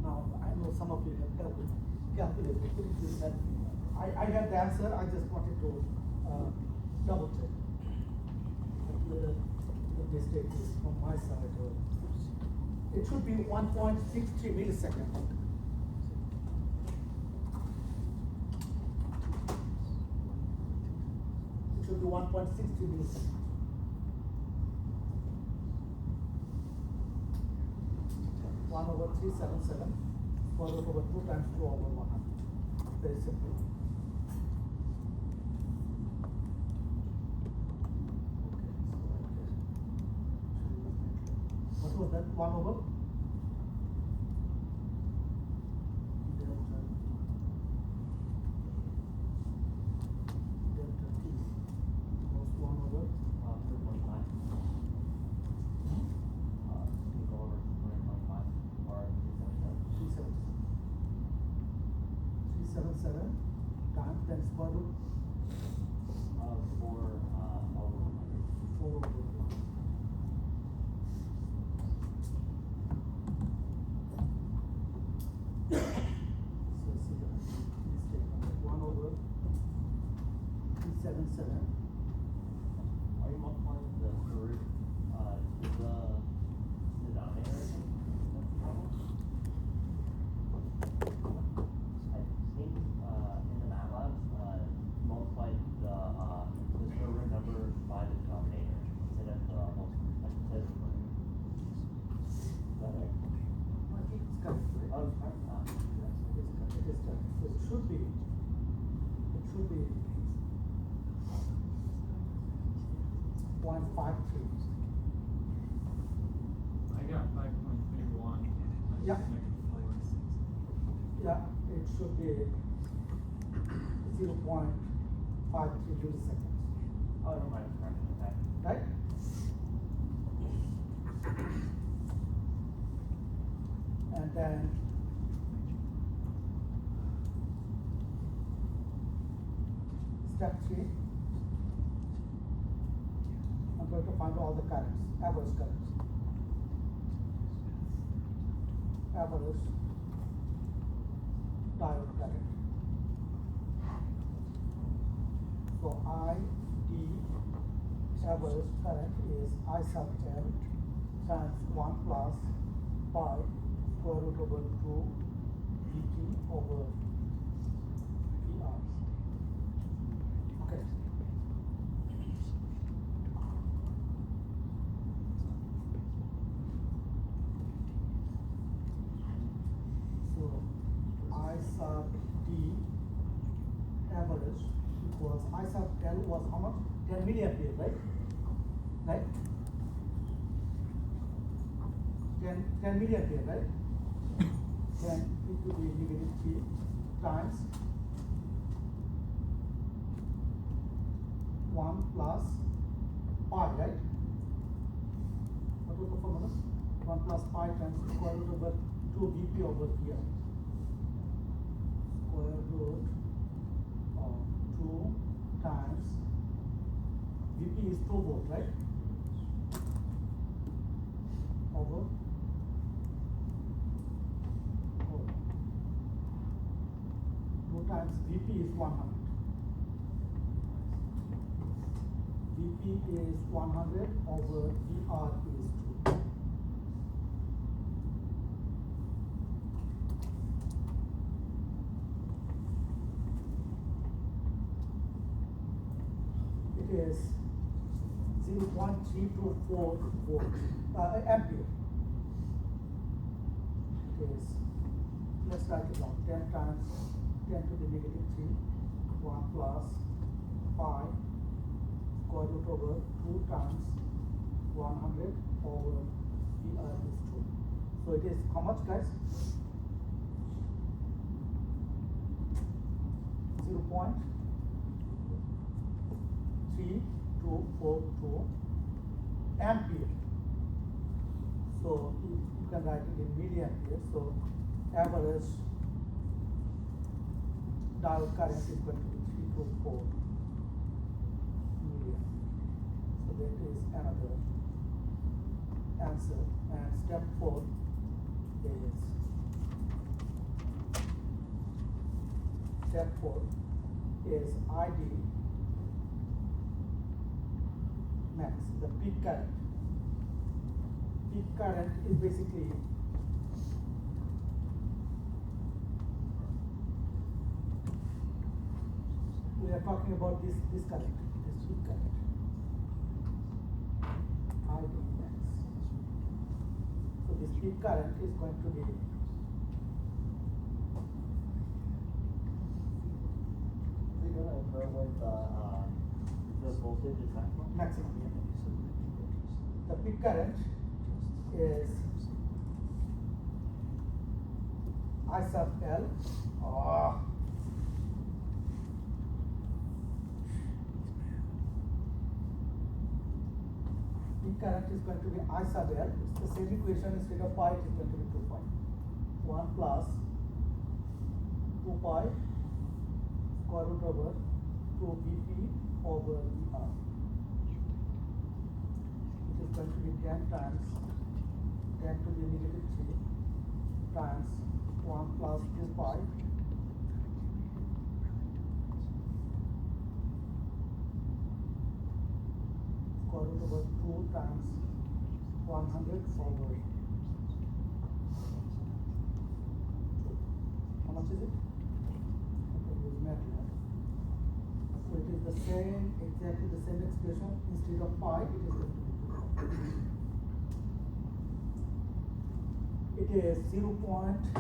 Now, I know some of you have calculated, could you please help me? I got the answer, I just wanted to double check. The mistake is from my side. It should be 1.63 milliseconds. It should be 1.63 milliseconds. One over 377 square root over 2 times 2 over 100. Very simple. What was that? 1 over? Delta T was 1 over 2.5. You go over 2.5 or 377. 377 times then square root 4 over 100. 4 over 1. So see the mistake on that. 1 over 377. Are you multiplying the root to the denominator? I think that's the problem. I think in the MATLAB, multiply the square root number by the denominator instead of the instead of the root. Is that right? I think it's correct, right? Oh, it's correct. Yes, it is correct. So it should be 0.53. I got 5.31. Yeah. Yeah, it should be 0.53 milliseconds, Oh, never mind, it's correct. Okay. right? And then step 3, I'm going to find all the currents, average currents. Average diode current. So ID average current is I sub L times 1 plus pi square root over 2 VT over PR. Okay. So I sub D average equals I sub L was how much? 10 milliampere, right? Right? 10 milliampere, right? Then it will be negative 3 times 1 plus pi, right? What was the formula? 1 plus pi times square root over 2 VP over PR. square root of 2 times Vp is 2 volt, right? Over 2 times Vp is 100. Vp is 100 over Vr is 2. It is 0.324 volt, ampere. It is, let's write it down, 10 times 10 to the negative 3, 1 plus pi square root over 2 times 100 over Vr is 2. So it is how much, guys? 0.3242 ampere. So you can write it in milliampere. So average diode current is going to be 324 milliampere. So that is another answer. And step 4 is ID max, the peak current. Peak current is basically we are talking about this current, this peak current. ID max. So this peak current is going to be The voltage is maximum? maximum. The peak current is I sub L. Peak current is going to be I sub L. It's the same equation instead of pi, it is going to be 2 pi. 1 plus 2 pi square root over 2 Vp over Vr. It is going to be 10 times 10 to the negative 3 times 1 plus 2 pi square root over 2 times 100 over 2. How much is it? Okay, use MATLAB. So it is the same, exactly the same expression. Instead of pi, it is going to be 2 pi. It is 0.6383.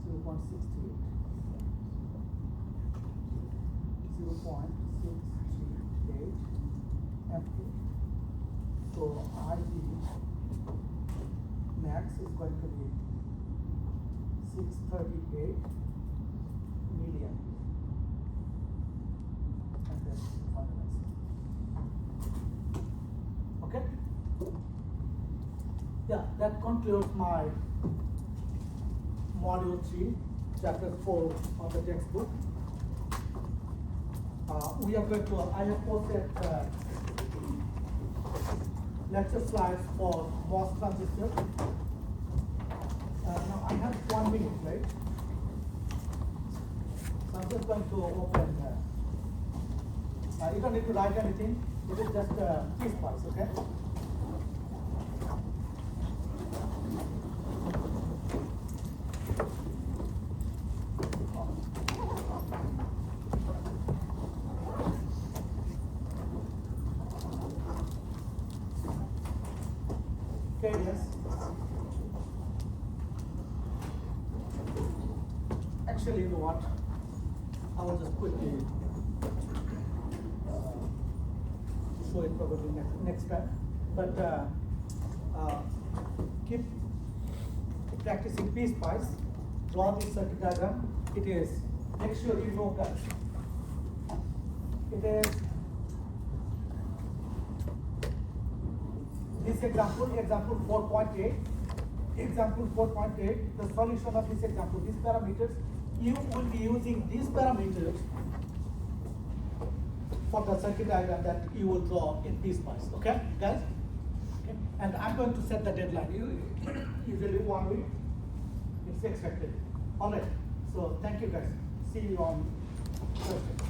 0.638. 0.638 ampere. So ID max is going to be 638 milliampere. And then final answer. Okay? Yeah, that concludes my module 3, chapter 4 of the textbook. We are going to, I have posted lecture slides for MOS transistor. Now I have 1 minute, right? So I'm just going to open, you don't need to write anything, it is just piece-wise, okay? Okay, yes. Actually, you know what? I will just quickly show it probably next time. But keep practicing piece-wise. Draw this circuit diagram. It is, make sure you know that it is this example 4.8. example 4.8, the solution of this example, these parameters, you will be using these parameters for the circuit diagram that you will draw in PSpice, okay, guys? Okay. And I'm going to set the deadline, usually 1 week, it's expected. All right, so thank you guys, see you on Thursday.